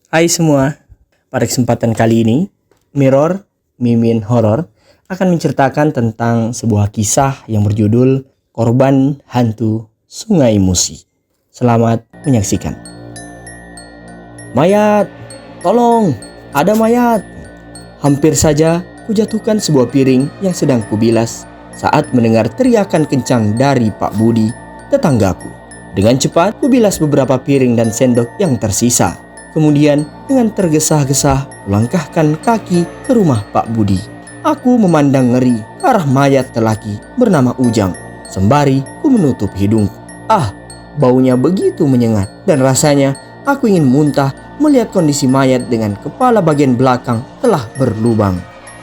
Hai semua, pada kesempatan kali ini, Mirror Mimin Horror akan menceritakan tentang sebuah kisah yang berjudul Korban Hantu Sungai Musi. Selamat menyaksikan. Mayat, tolong, ada mayat. Hampir saja kujatuhkan sebuah piring yang sedang kubilas saat mendengar teriakan kencang dari Pak Budi, tetanggaku. Dengan cepat kubilas beberapa piring dan sendok yang tersisa. Kemudian dengan tergesa-gesa melangkahkan kaki ke rumah Pak Budi. Aku memandang ngeri ke arah mayat lelaki bernama Ujang. Sembari ku menutup hidungku. Baunya begitu menyengat dan rasanya aku ingin muntah melihat kondisi mayat dengan kepala bagian belakang telah berlubang.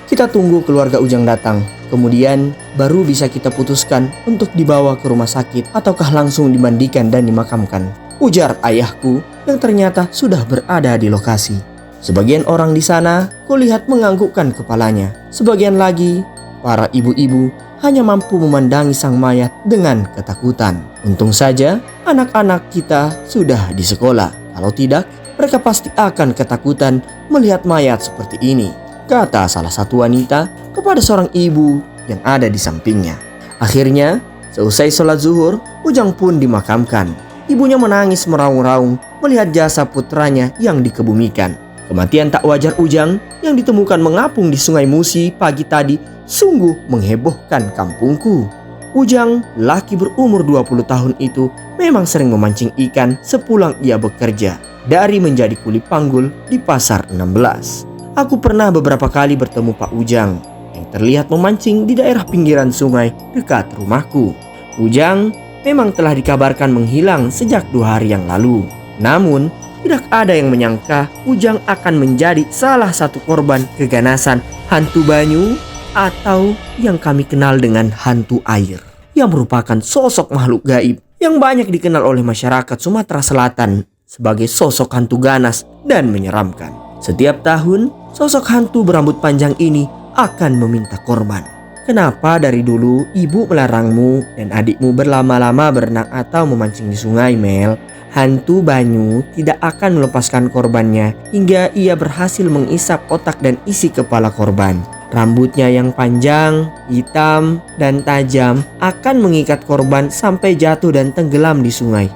Kita tunggu keluarga Ujang datang. Kemudian baru bisa kita putuskan untuk dibawa ke rumah sakit ataukah langsung dimandikan dan dimakamkan. Ujar ayahku yang ternyata sudah berada di lokasi. Sebagian orang di sana kulihat menganggukkan kepalanya. Sebagian lagi, para ibu-ibu hanya mampu memandangi sang mayat dengan ketakutan. Untung saja anak-anak kita sudah di sekolah. Kalau tidak, mereka pasti akan ketakutan melihat mayat seperti ini, kata salah satu wanita kepada seorang ibu yang ada di sampingnya. Akhirnya, seusai sholat zuhur, Ujang pun dimakamkan. Ibunya menangis meraung-raung melihat jasad putranya yang dikebumikan. Kematian tak wajar Ujang yang ditemukan mengapung di Sungai Musi pagi tadi sungguh menghebohkan kampungku. Ujang, laki berumur 20 tahun itu, memang sering memancing ikan sepulang ia bekerja dari menjadi kuli panggul di Pasar 16. Aku pernah beberapa kali bertemu Pak Ujang yang terlihat memancing di daerah pinggiran sungai dekat rumahku. Ujang memang telah dikabarkan menghilang sejak 2 hari yang lalu. Namun, tidak ada yang menyangka Ujang akan menjadi salah satu korban keganasan hantu banyu atau yang kami kenal dengan hantu air, yang merupakan sosok makhluk gaib yang banyak dikenal oleh masyarakat Sumatera Selatan sebagai sosok hantu ganas dan menyeramkan. Setiap tahun, sosok hantu berambut panjang ini akan meminta korban. Kenapa dari dulu ibu melarangmu dan adikmu berlama-lama berenang atau memancing di sungai, Mel? Hantu banyu tidak akan melepaskan korbannya hingga ia berhasil mengisap otak dan isi kepala korban. Rambutnya yang panjang, hitam, dan tajam akan mengikat korban sampai jatuh dan tenggelam di sungai.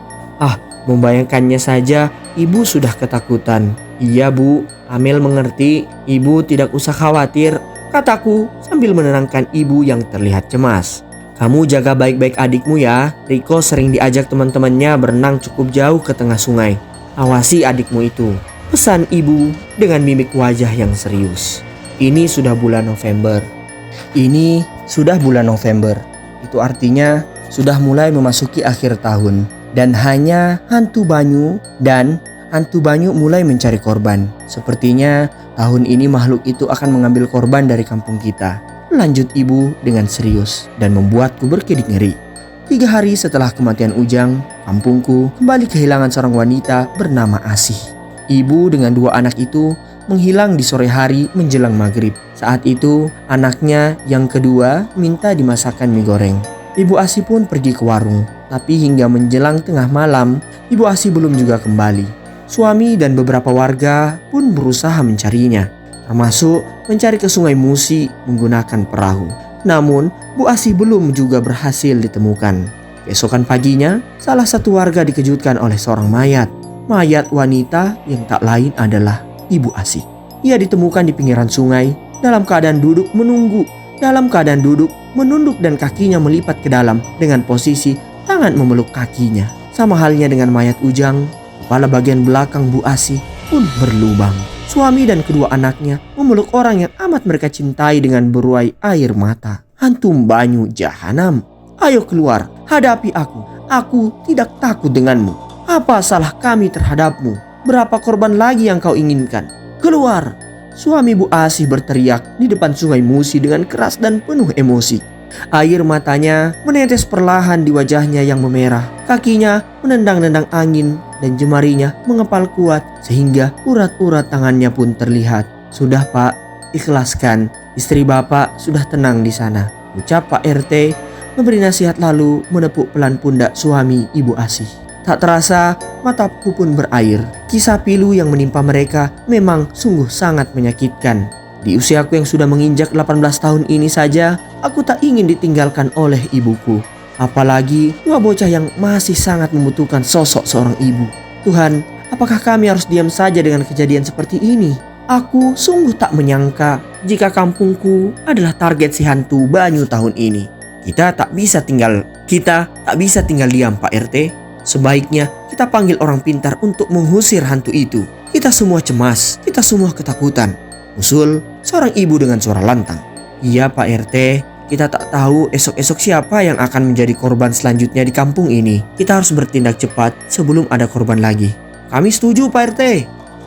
Membayangkannya saja ibu sudah ketakutan. Iya bu, Amel mengerti, ibu tidak usah khawatir, kataku sambil menenangkan ibu yang terlihat cemas. Kamu jaga baik-baik adikmu ya. Riko sering diajak teman-temannya berenang cukup jauh ke tengah sungai. Awasi adikmu itu, pesan ibu dengan mimik wajah yang serius. Ini sudah bulan November. Itu artinya sudah mulai memasuki akhir tahun. Dan hanya hantu banyu mulai mencari korban. Sepertinya tahun ini makhluk itu akan mengambil korban dari kampung kita. Lanjut ibu dengan serius dan membuatku berkedip ngeri. 3 hari setelah kematian Ujang, kampungku kembali kehilangan seorang wanita bernama Asih. Ibu dengan 2 anak itu menghilang di sore hari menjelang maghrib. Saat itu anaknya yang kedua minta dimasakkan mie goreng. Ibu Asih pun pergi ke warung. Tapi hingga menjelang tengah malam, Ibu Asih belum juga kembali. Suami dan beberapa warga pun berusaha mencarinya, termasuk mencari ke Sungai Musi menggunakan perahu. Namun, Bu Asih belum juga berhasil ditemukan. Keesokan paginya, salah satu warga dikejutkan oleh seorang mayat. Mayat wanita yang tak lain adalah Ibu Asih. Ia ditemukan di pinggiran sungai dalam keadaan duduk menunggu. Menunduk dan kakinya melipat ke dalam dengan posisi tangan memeluk kakinya. Sama halnya dengan mayat Ujang, kepala bagian belakang Bu Asih pun berlubang. Suami dan kedua anaknya memeluk orang yang amat mereka cintai dengan beruai air mata. Hantu banyu jahanam, ayo keluar, hadapi aku. Aku tidak takut denganmu. Apa salah kami terhadapmu? Berapa korban lagi yang kau inginkan? Keluar! Suami Bu Asih berteriak di depan Sungai Musi dengan keras dan penuh emosi. Air matanya menetes perlahan di wajahnya yang memerah. Kakinya menendang-nendang angin dan jemarinya mengepal kuat sehingga urat-urat tangannya pun terlihat. Sudah Pak, ikhlaskan. Istri Bapak sudah tenang di sana, ucap Pak RT memberi nasihat lalu menepuk pelan pundak suami Ibu Asih. Tak terasa, mataku pun berair. Kisah pilu yang menimpa mereka memang sungguh sangat menyakitkan. Di usiaku yang sudah menginjak 18 tahun ini saja, aku tak ingin ditinggalkan oleh ibuku. Apalagi dua bocah yang masih sangat membutuhkan sosok seorang ibu. Tuhan, apakah kami harus diam saja dengan kejadian seperti ini? Aku sungguh tak menyangka jika kampungku adalah target si hantu Banyu tahun ini. Kita tak bisa tinggal diam, Pak RT. Sebaiknya kita panggil orang pintar untuk mengusir hantu itu. Kita semua cemas, kita semua ketakutan. Usul seorang ibu dengan suara lantang. Iya Pak RT, kita tak tahu esok-esok siapa yang akan menjadi korban selanjutnya di kampung ini. Kita harus bertindak cepat sebelum ada korban lagi. Kami setuju Pak RT.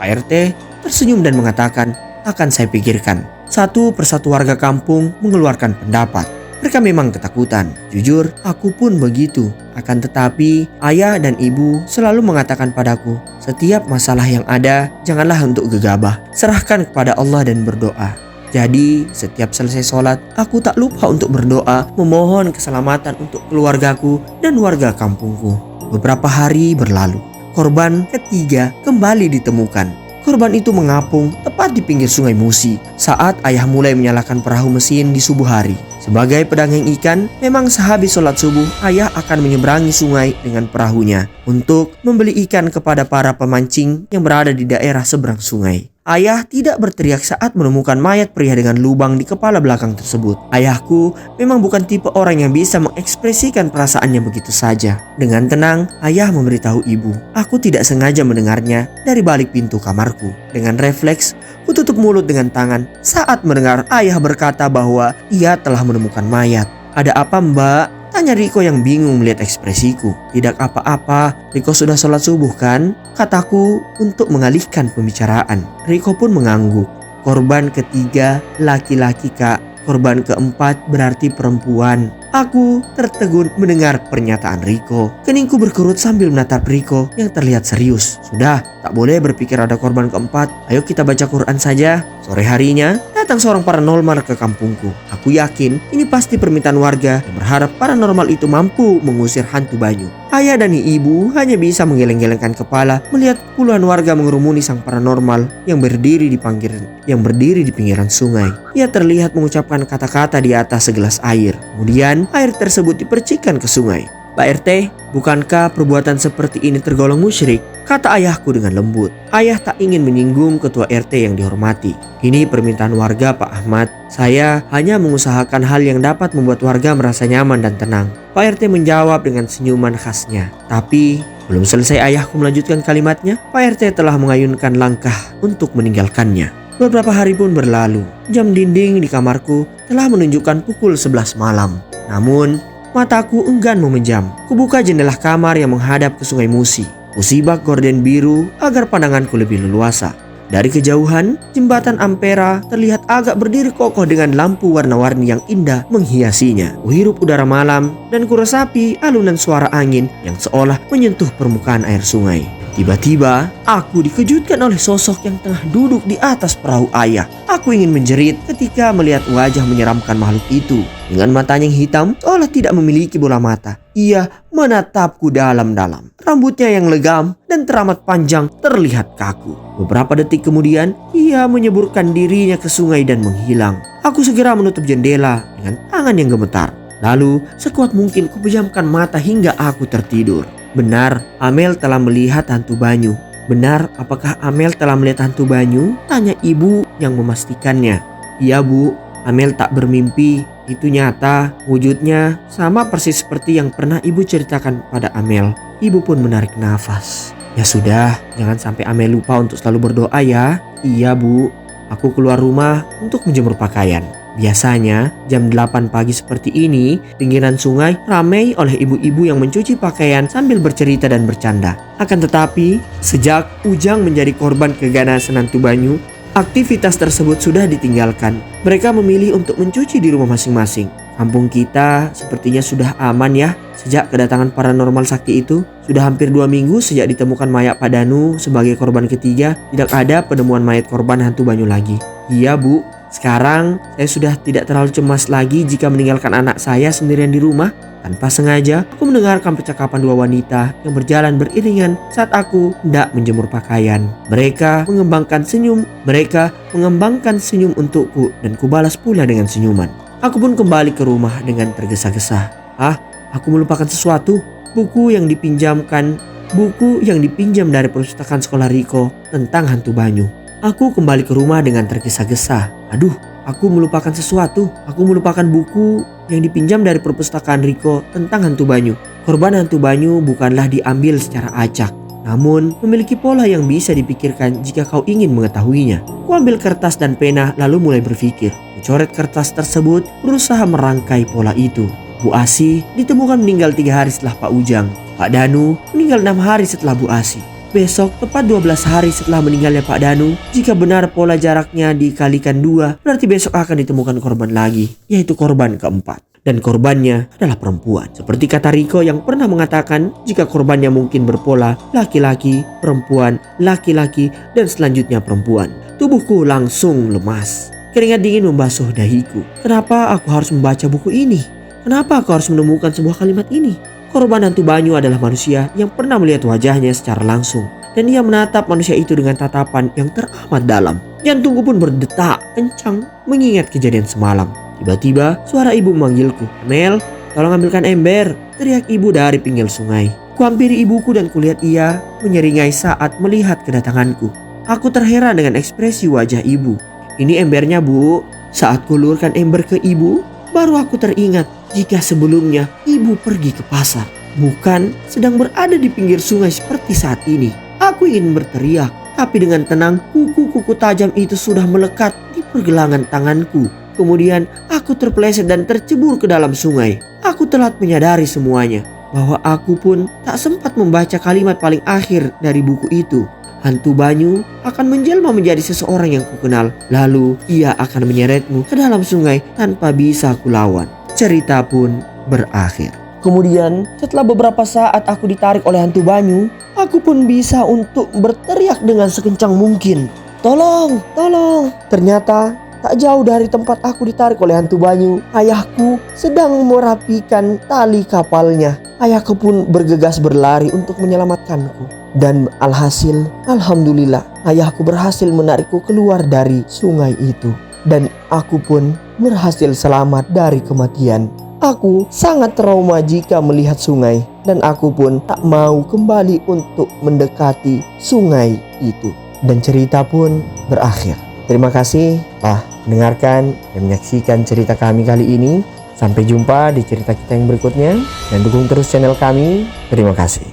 Pak RT tersenyum dan mengatakan, akan saya pikirkan. Satu persatu warga kampung mengeluarkan pendapat. Mereka memang ketakutan. Jujur, aku pun begitu. Akan tetapi, ayah dan ibu selalu mengatakan padaku, setiap masalah yang ada, janganlah untuk gegabah. Serahkan kepada Allah dan berdoa. Jadi, setiap selesai sholat, aku tak lupa untuk berdoa, memohon keselamatan untuk keluargaku dan warga kampungku. Beberapa hari berlalu. Korban ketiga kembali ditemukan. Korban itu mengapung tepat di pinggir sungai Musi saat ayah mulai menyalakan perahu mesin di subuh hari. Sebagai pedagang ikan, memang sehabis sholat subuh, ayah akan menyeberangi sungai dengan perahunya untuk membeli ikan kepada para pemancing yang berada di daerah seberang sungai. Ayah tidak berteriak saat menemukan mayat pria dengan lubang di kepala belakang tersebut. Ayahku memang bukan tipe orang yang bisa mengekspresikan perasaannya begitu saja. Dengan tenang, ayah memberitahu ibu. Aku tidak sengaja mendengarnya dari balik pintu kamarku. Dengan refleks, ku tutup mulut dengan tangan saat mendengar ayah berkata bahwa ia telah menemukan mayat. Ada apa Mbak? Tanya Riko yang bingung melihat ekspresiku. Tidak apa-apa, Riko sudah sholat subuh kan? Kataku untuk mengalihkan pembicaraan. Riko pun mengangguk. Korban ketiga laki-laki Kak. Korban keempat berarti perempuan. Aku tertegun mendengar pernyataan Riko. Keningku berkerut sambil menatap Riko yang terlihat serius. Sudah, tak boleh berpikir ada korban keempat. Ayo kita baca Quran saja. Sore harinya, datang seorang paranormal ke kampungku. Aku yakin ini pasti permintaan warga yang berharap paranormal itu mampu mengusir hantu Banyu. Ayah dan ibu hanya bisa menggeleng-gelengkan kepala melihat puluhan warga mengerumuni sang paranormal yang berdiri di pinggiran sungai. Ia terlihat mengucapkan kata-kata di atas segelas air. Kemudian air tersebut dipercikan ke sungai. Pak RT, bukankah perbuatan seperti ini tergolong musyrik? Kata ayahku dengan lembut. Ayah tak ingin menyinggung ketua RT yang dihormati. Ini permintaan warga Pak Ahmad. Saya hanya mengusahakan hal yang dapat membuat warga merasa nyaman dan tenang. Pak RT menjawab dengan senyuman khasnya. Tapi belum selesai ayahku melanjutkan kalimatnya, Pak RT telah mengayunkan langkah untuk meninggalkannya. Beberapa hari pun berlalu. Jam dinding di kamarku telah menunjukkan pukul 11 malam. Namun, mataku enggan memejam. Kubuka jendela kamar yang menghadap ke sungai Musi. Kusibak gorden biru agar pandanganku lebih leluasa. Dari kejauhan, jembatan Ampera terlihat agak berdiri kokoh dengan lampu warna-warni yang indah menghiasinya. Kuhirup udara malam dan kuresapi alunan suara angin yang seolah menyentuh permukaan air sungai. Tiba-tiba, aku dikejutkan oleh sosok yang tengah duduk di atas perahu ayah. Aku ingin menjerit ketika melihat wajah menyeramkan makhluk itu. Dengan matanya yang hitam, seolah tidak memiliki bola mata. Ia menatapku dalam-dalam. Rambutnya yang legam dan teramat panjang terlihat kaku. Beberapa detik kemudian, ia menyeburkan dirinya ke sungai dan menghilang. Aku segera menutup jendela dengan tangan yang gemetar. Lalu, sekuat mungkin kupejamkan mata hingga aku tertidur. Benar, Amel telah melihat hantu Banyu. Benar, apakah Amel telah melihat hantu Banyu? Tanya ibu yang memastikannya. Iya Bu, Amel tak bermimpi. Itu nyata, wujudnya sama persis seperti yang pernah ibu ceritakan pada Amel. Ibu pun menarik nafas. Ya sudah, jangan sampai Amel lupa untuk selalu berdoa ya. Iya Bu, aku keluar rumah untuk menjemur pakaian. Biasanya jam 8 pagi seperti ini, pinggiran sungai ramai oleh ibu-ibu yang mencuci pakaian sambil bercerita dan bercanda. Akan tetapi, sejak Ujang menjadi korban keganasan hantu Banyu, aktivitas tersebut sudah ditinggalkan. Mereka memilih untuk mencuci di rumah masing-masing. Kampung kita sepertinya sudah aman ya. Sejak kedatangan paranormal sakti itu, sudah hampir 2 minggu sejak ditemukan mayat Pak Danu sebagai korban ketiga, tidak ada penemuan mayat korban hantu Banyu lagi. Iya Bu, Sekarang saya sudah tidak terlalu cemas lagi jika meninggalkan anak saya sendirian di rumah. Tanpa sengaja, aku mendengarkan percakapan dua wanita yang berjalan beriringan saat aku hendak menjemur pakaian. Mereka mengembangkan senyum untukku dan kubalas pula dengan senyuman. Aku pun kembali ke rumah dengan tergesa-gesa. Aku melupakan sesuatu. Buku yang dipinjam dari perpustakaan sekolah Riko tentang hantu Banyu. Aku kembali ke rumah dengan tergesa-gesa. Aku melupakan sesuatu. Aku melupakan buku yang dipinjam dari perpustakaan Riko tentang hantu Banyu. Korban hantu Banyu bukanlah diambil secara acak, namun memiliki pola yang bisa dipikirkan jika kau ingin mengetahuinya. Ku ambil kertas dan pena lalu mulai berpikir. Kucoret kertas tersebut, berusaha merangkai pola itu. Bu Asi ditemukan meninggal 3 hari setelah Pak Ujang. Pak Danu meninggal 6 hari setelah Bu Asi. Besok tepat 12 hari setelah meninggalnya Pak Danu. Jika benar pola jaraknya dikalikan 2, berarti besok akan ditemukan korban lagi, yaitu korban keempat. Dan korbannya adalah perempuan. Seperti kata Riko yang pernah mengatakan jika korbannya mungkin berpola laki-laki, perempuan, laki-laki, dan selanjutnya perempuan. Tubuhku langsung lemas. Keringat dingin membasuh dahiku. Kenapa aku harus membaca buku ini? Kenapa aku harus menemukan sebuah kalimat ini? Korban hantu Banyu adalah manusia yang pernah melihat wajahnya secara langsung. Dan ia menatap manusia itu dengan tatapan yang teramat dalam. Jantungku pun berdetak kencang mengingat kejadian semalam. Tiba-tiba suara ibu memanggilku. "Mel, tolong ambilkan ember," teriak ibu dari pinggir sungai. Kuhampiri ibuku dan kulihat ia menyeringai saat melihat kedatanganku. Aku terheran dengan ekspresi wajah ibu. "Ini embernya, Bu." Saat kulurkan ember ke ibu, baru aku teringat jika sebelumnya ibu pergi ke pasar, bukan sedang berada di pinggir sungai seperti saat ini. Aku ingin berteriak, tapi dengan tenang kuku-kuku tajam itu sudah melekat di pergelangan tanganku. Kemudian aku terpeleset dan tercebur ke dalam sungai. Aku telat menyadari semuanya, bahwa aku pun tak sempat membaca kalimat paling akhir dari buku itu. Hantu Banyu akan menjelma menjadi seseorang yang kukenal. Lalu ia akan menyeretmu ke dalam sungai tanpa bisa kulawan. Cerita pun berakhir. Kemudian setelah beberapa saat aku ditarik oleh hantu Banyu, aku pun bisa untuk berteriak dengan sekencang mungkin. "Tolong, tolong!" Ternyata tak jauh dari tempat aku ditarik oleh hantu Banyu, ayahku sedang merapikan tali kapalnya. Ayahku pun bergegas berlari untuk menyelamatkanku. Dan alhasil, alhamdulillah, ayahku berhasil menarikku keluar dari sungai itu. Dan aku pun berhasil selamat dari kematian. Aku sangat trauma jika melihat sungai, dan aku pun tak mau kembali untuk mendekati sungai itu. Dan cerita pun berakhir. Terima kasih telah mendengarkan dan menyaksikan cerita kami kali ini. Sampai jumpa di cerita kita yang berikutnya, dan dukung terus channel kami. Terima kasih.